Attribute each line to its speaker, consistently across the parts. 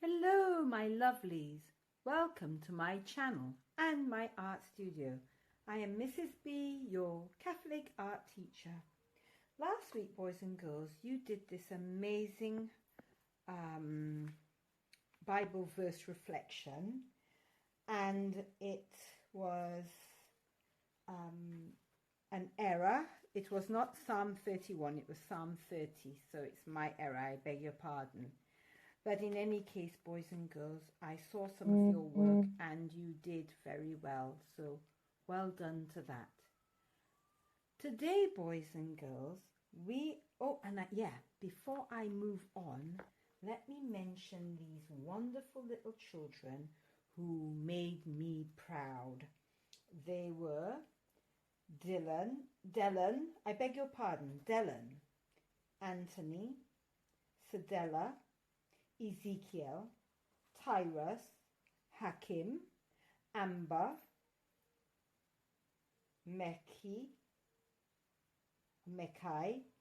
Speaker 1: Hello, my lovelies. Welcome to my channel and my art studio. I am Mrs. B, your Catholic art teacher. Last week, boys and girls, you did this amazing Bible verse reflection, and it was an error. It was not Psalm 31, it was Psalm 30, so it's my error, I beg your pardon. But in any case, boys and girls, I saw some of your work and you did very well. So well done to that. Today, boys and girls, before I move on, let me mention these wonderful little children who made me proud. They were Dylan, Anthony, Sedella, Ezekiel, Tyrus, Hakim, Amber, Mekai,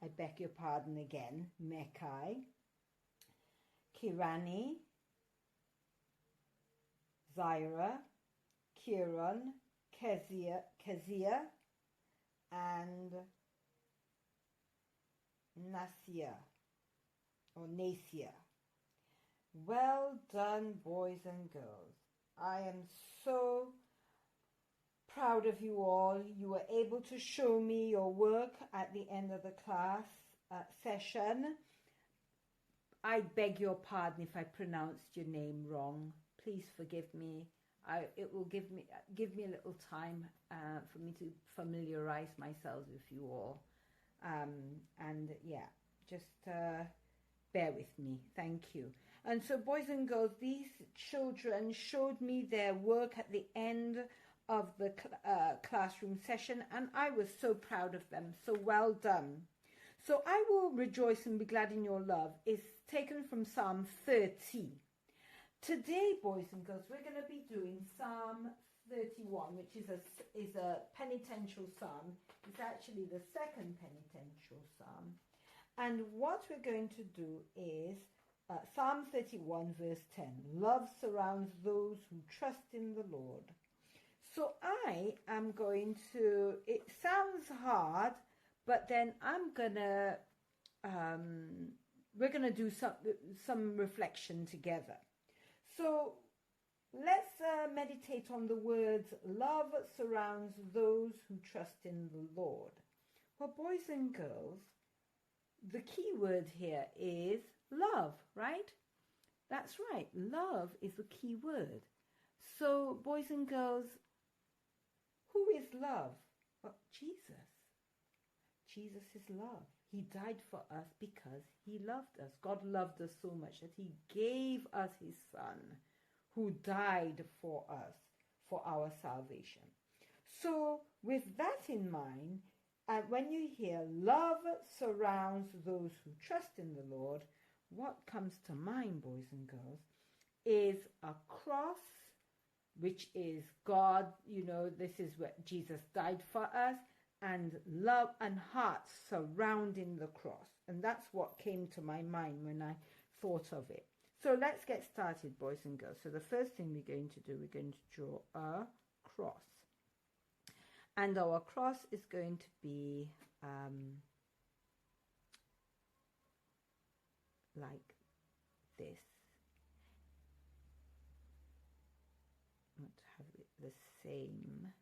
Speaker 1: I beg your pardon again, Mekai, Kirani, Zaira, Kieran, Kezia, and Nasia. Well done, boys and girls. I am so proud of you all. You were able to show me your work at the end of the class session. I beg your pardon if I pronounced your name wrong. Please forgive me. It will give me a little time for me to familiarize myself with you all. Just bear with me. Thank you. And so, boys and girls, these children showed me their work at the end of the classroom session, and I was so proud of them. So well done. So I will rejoice and be glad in your love is taken from Psalm 30. Today, boys and girls, we're going to be doing Psalm 31, which is a penitential psalm. It's actually the second penitential psalm. And what we're going to do is Psalm 31 verse 10. Love surrounds those who trust in the Lord. So I am going to, it sounds hard, but then we're going to do some reflection together. So let's meditate on the words, love surrounds those who trust in the Lord. Well, boys and girls, the key word here is love, right? That's right. Love is the key word. So, boys and girls, who is love? Well, Jesus. Jesus is love. He died for us because he loved us. God loved us so much that he gave us his son who died for us, for our salvation. So, with that in mind, when you hear love surrounds those who trust in the Lord, what comes to mind, boys and girls, is a cross, which is God, this is what Jesus died for us, and love and hearts surrounding the cross. And that's what came to my mind when I thought of it. So let's get started, boys and girls. So the first thing we're going to do, we're going to draw a cross. And our cross is going to be like this. I want to have it the same,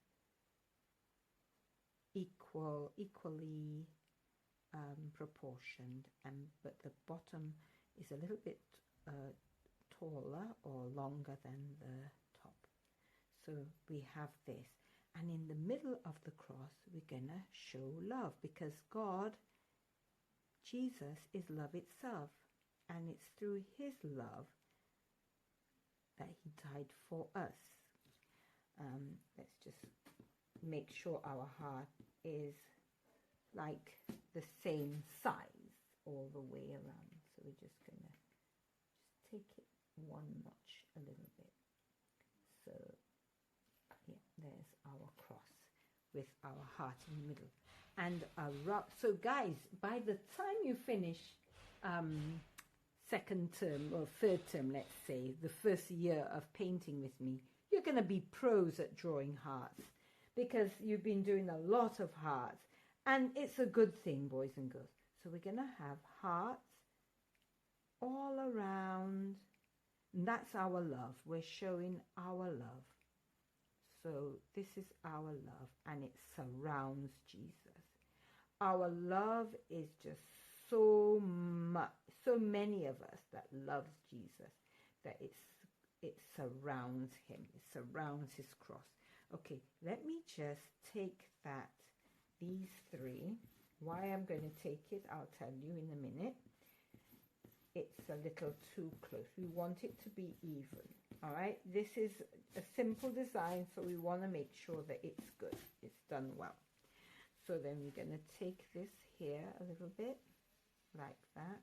Speaker 1: equally proportioned, but the bottom is a little bit taller or longer than the top. So we have this. And in the middle of the cross, we're going to show love because God, Jesus, is love itself. And it's through his love that he died for us. Let's just make sure our heart is like the same size all the way around. So we're just going to take it one notch a little bit. So yeah, there's our cross with our heart in the middle. And so guys, by the time you finish second term or third term, let's say, the first year of painting with me, you're going to be pros at drawing hearts because you've been doing a lot of hearts. And it's a good thing, boys and girls. So we're going to have hearts all around. And that's our love. We're showing our love. So this is our love, and it surrounds Jesus. Our love is just so much, so many of us that loves Jesus, that it surrounds him. It surrounds his cross. Okay, let me just take these three. Why I'm going to take it, I'll tell you in a minute. It's a little too close. We want it to be even. All right, this is a simple design, so we want to make sure that it's good. It's done well. So then we're going to take this here a little bit, like that.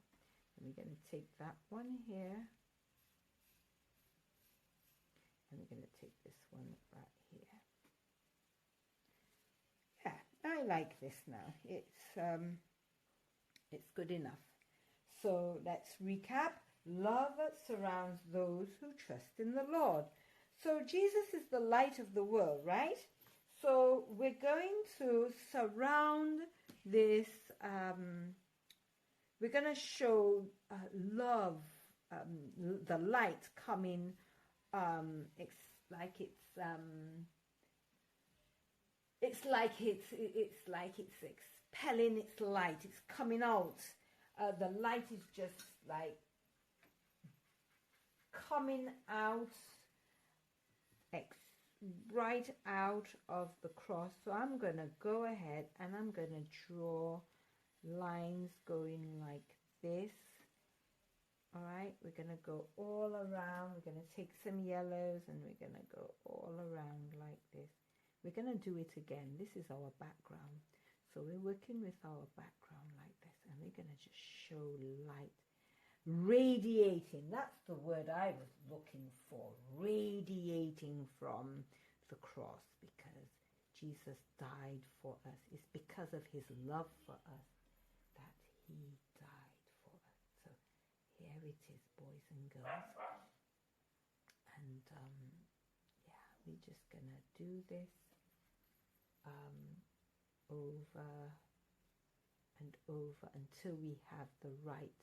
Speaker 1: And we're going to take that one here. And we're going to take this one right here. Yeah, I like this now. It's good enough. So let's recap. Love surrounds those who trust in the Lord. So Jesus is the light of the world, right? So we're going to surround this, we're going to show love, the light coming, it's like it's expelling its light, it's coming out. The light is just like coming out, right out of the cross. So I'm going to go ahead and I'm going to draw lines going like this. All right, we're going to go all around. We're going to take some yellows and we're going to go all around like this. We're going to do it again. This is our background. So we're working with our background like this, and we're going to just show light. Radiating, that's the word I was looking for. Radiating from the cross, because Jesus died for us. It's because of his love for us that he died for us. So here it is, boys and girls. And yeah, we're just going to do this over and over until we have the right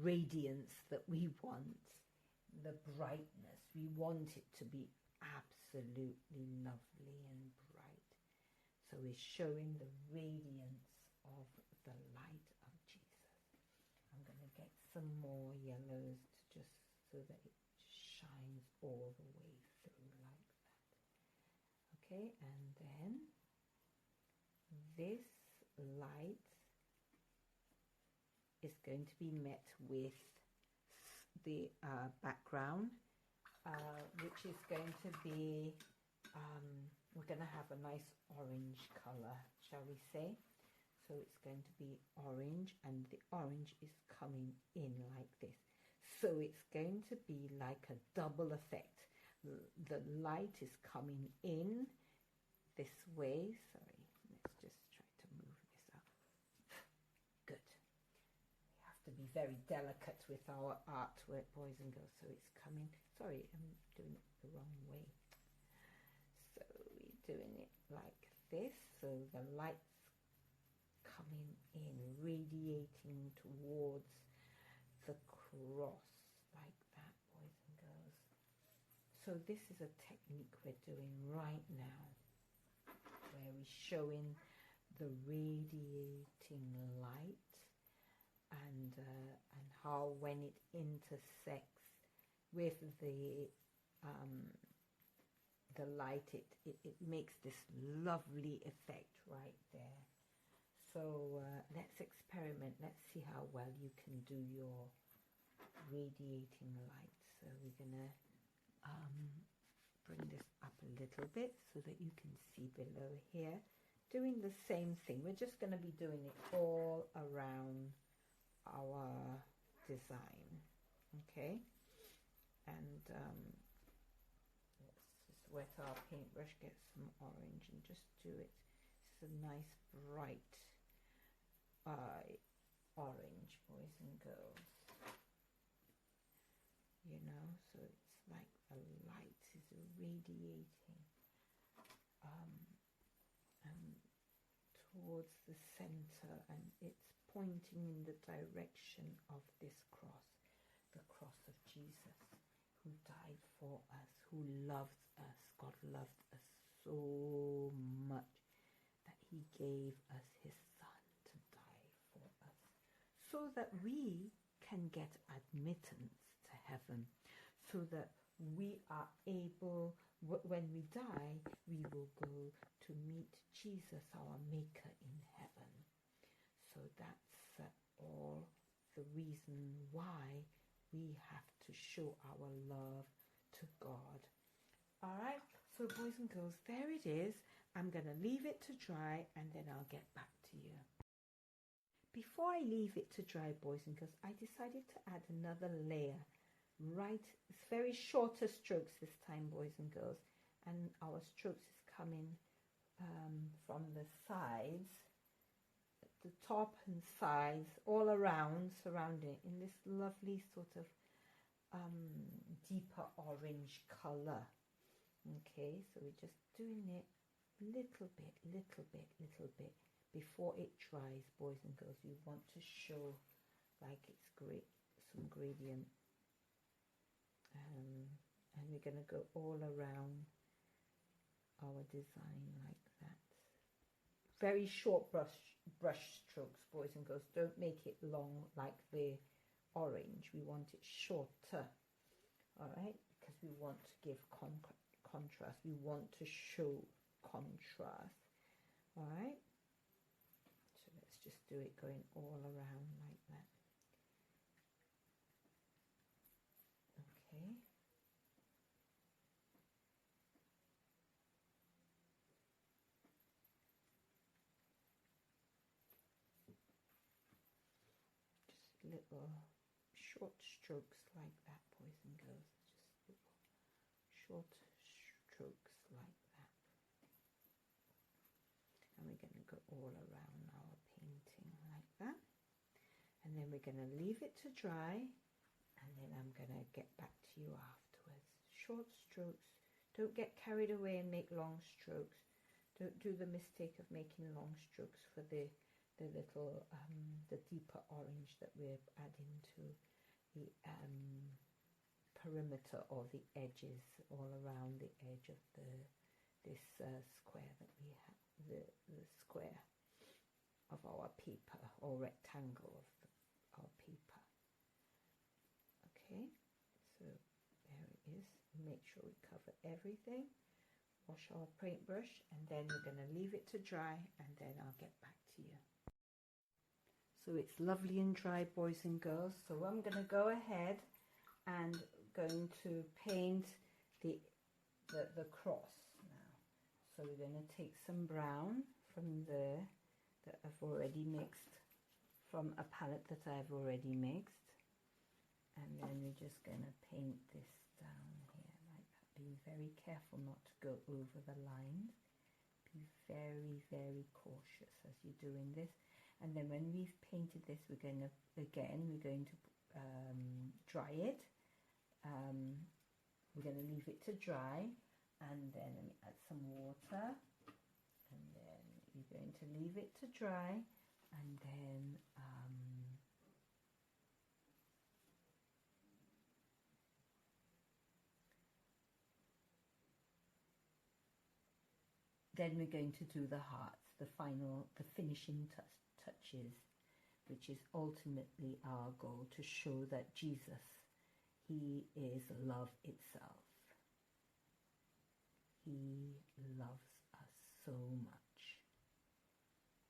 Speaker 1: radiance that we want, the brightness. We want it to be absolutely lovely and bright. So we're showing the radiance of the light of Jesus. I'm going to get some more yellows to just so that it shines all the way through like that. Okay, and then this light is going to be met with the background, which is going to be, we're going to have a nice orange color, shall we say. So it's going to be orange, and the orange is coming in like this. So it's going to be like a double effect. The light is coming in this way. Sorry, let's just try to move this up. Good. We have to be very delicate with our artwork, boys and girls. So it's coming. Sorry, I'm doing it the wrong way. So we're doing it like this. So the light's coming in, radiating towards the cross like that, boys and girls. So this is a technique we're doing right now, where we're showing the radiating light and how when it intersects with the light, it makes this lovely effect right there. So let's experiment. Let's see how well you can do your radiating light. So we're going to bring this up a little bit so that you can see below here. Doing the same thing. We're just going to be doing it all around our design. Okay? And let's just wet our paintbrush, get some orange and just do it. It's a nice bright orange, boys and girls. You know, so it's like the light is radiating and towards the center, and it's pointing in the direction of this cross, the cross of Jesus, who died for us, who loves us. God loved us so much that he gave us his son to die for us, so that we can get admittance to heaven, so that we are able, when we die, we will go to meet Jesus, our maker in heaven. So that's all the reason why we have to show our love to God. All right, so boys and girls, there it is. I'm going to leave it to dry and then I'll get back to you. Before I leave it to dry, boys and girls, I decided to add another layer. Right, it's very shorter strokes this time, boys and girls, and our strokes is coming from the sides, the top and sides, all around, surrounding in this lovely sort of deeper orange color. Okay, so we're just doing it little bit before it dries, boys and girls. We want to show like it's great, some gradient, and we're going to go all around our design like that. Very short brush strokes, boys and girls. Don't make it long like the orange. We want it shorter, all right, because we want to give contrast. We want to show contrast, all right. So let's just do it going all around like that. Okay. Just little short strokes like that, boys and girls. Just little short strokes like that. And we're going to go all around our painting like that. And then we're going to leave it to dry, and then I'm going to get back to you afterwards. Short strokes. Don't get carried away and make long strokes. Don't do the mistake of making long strokes for the little, the deeper orange that we're adding to the perimeter or the edges, all around the edge of this square that we have, the square of our paper, or rectangle of our paper. Okay, so there it is. Make sure we cover everything. Wash our paintbrush, and then we're going to leave it to dry, and then I'll get back to you. So it's lovely and dry, boys and girls. So I'm going to go ahead and going to paint the cross now. So we're going to take some brown from there that I've already mixed, from a palette that I've already mixed, and then we're just going to paint this down here like that. Be very careful not to go over the lines. Be very, very cautious as you're doing this. And then when we've painted this, we're going to dry it. We're going to leave it to dry, and then let me add some water, and then you're going to leave it to dry, and then we're going to do the hearts, the finishing touches, which is ultimately our goal, to show that Jesus, he is love itself. He loves us so much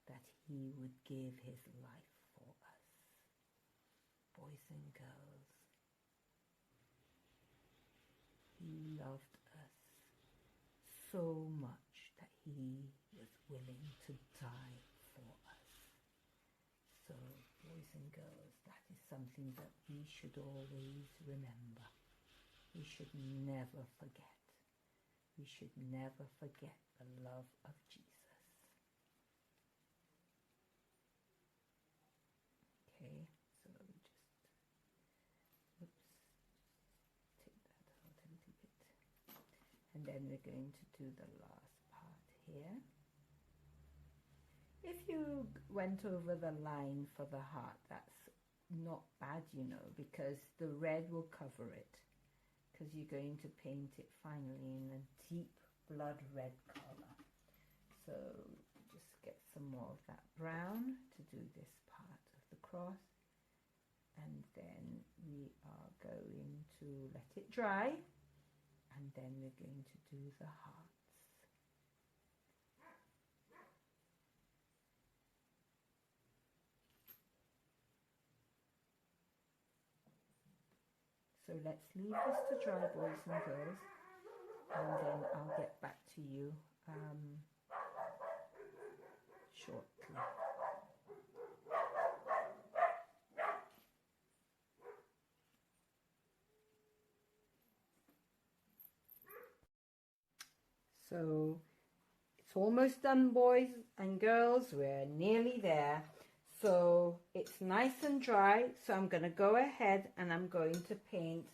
Speaker 1: that he would give his life for us. Boys and girls, he loved us so much that he was willing to die for us. So, boys and girls, that is something that we should always remember. We should never forget. We should never forget the love of Jesus. Okay, then we're going to do the last part here. If you went over the line for the heart, that's not bad, you know, because the red will cover it, because you're going to paint it finally in a deep blood red color. So just get some more of that brown to do this part of the cross, and then we are going to let it dry, and then we're going to do the hearts. So let's leave this to dry, boys and girls, and then I'll get back to you shortly. So it's almost done, boys and girls. We're nearly there. So it's nice and dry, so I'm going to go ahead and I'm going to paint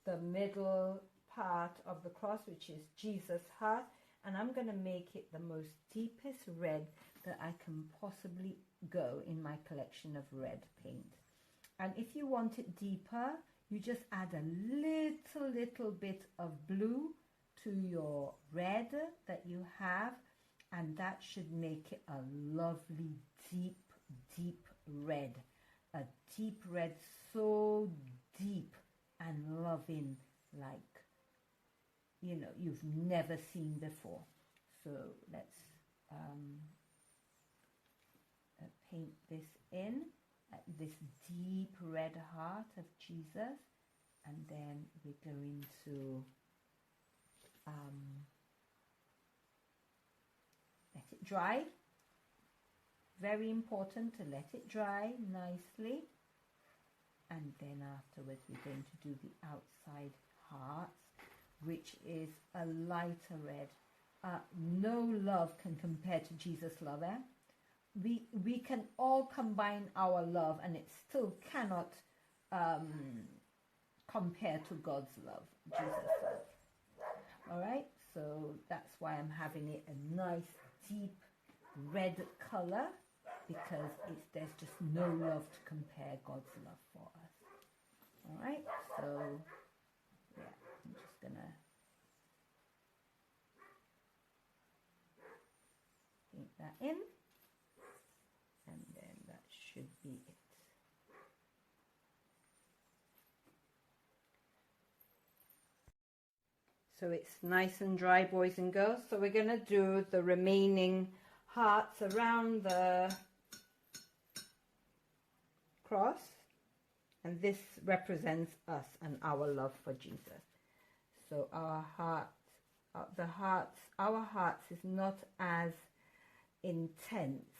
Speaker 1: the middle part of the cross, which is Jesus' heart, and I'm going to make it the most deepest red that I can possibly go in my collection of red paint. And if you want it deeper, you just add a little bit of blue to your red that you have, and that should make it a lovely deep red, a deep red, so deep and loving, like, you know, you've never seen before. So let's paint this in, this deep red heart of Jesus, and then we're going to let it dry. Very important to let it dry nicely, and then afterwards we're going to do the outside hearts, which is a lighter red. No love can compare to Jesus' love. We can all combine our love, and it still cannot compare to God's love, Jesus' love. All right, so that's why I'm having it a nice deep red color, because there's just no love to compare God's love for us. All right, so yeah, I'm just gonna paint that in, and then that should be it. So it's nice and dry, boys and girls. So we're gonna do the remaining hearts around the cross, and this represents us and our love for Jesus. So our hearts, our hearts is not as intense.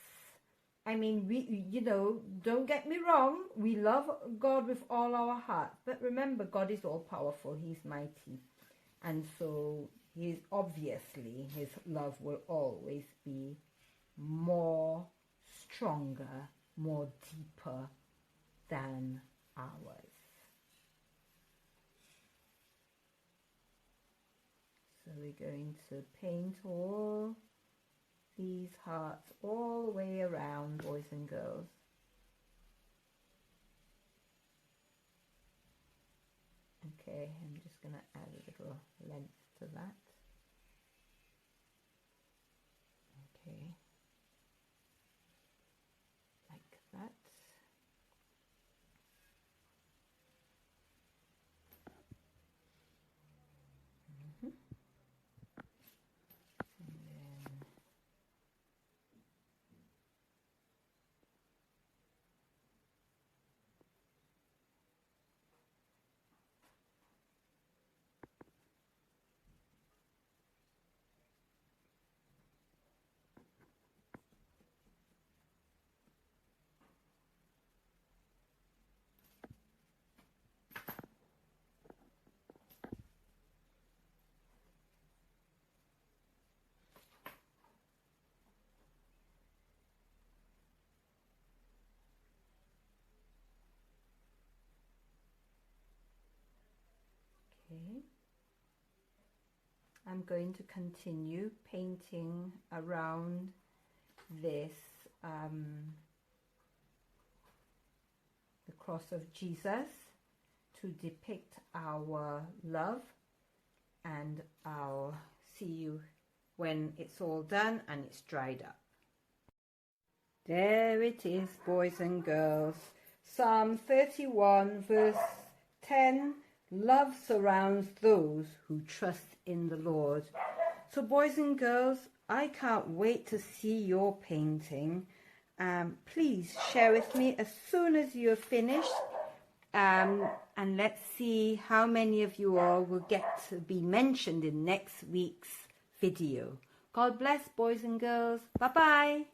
Speaker 1: I mean, we, you know, don't get me wrong, we love God with all our hearts, but remember, God is all powerful, he's mighty, and so his love will always be more stronger, more deeper than ours. So we're going to paint all these hearts all the way around, boys and girls. Okay, I'm just going to add a little length to that. Okay, like that. Okay. I'm going to continue painting around this, the cross of Jesus, to depict our love, and I'll see you when it's all done and it's dried up. There it is, boys and girls. Psalm 31 verse 10, love surrounds those who trust in the Lord. So boys and girls, I can't wait to see your painting. Please share with me as soon as you're finished, and let's see how many of you all will get to be mentioned in next week's video. God bless, boys and girls. Bye-bye.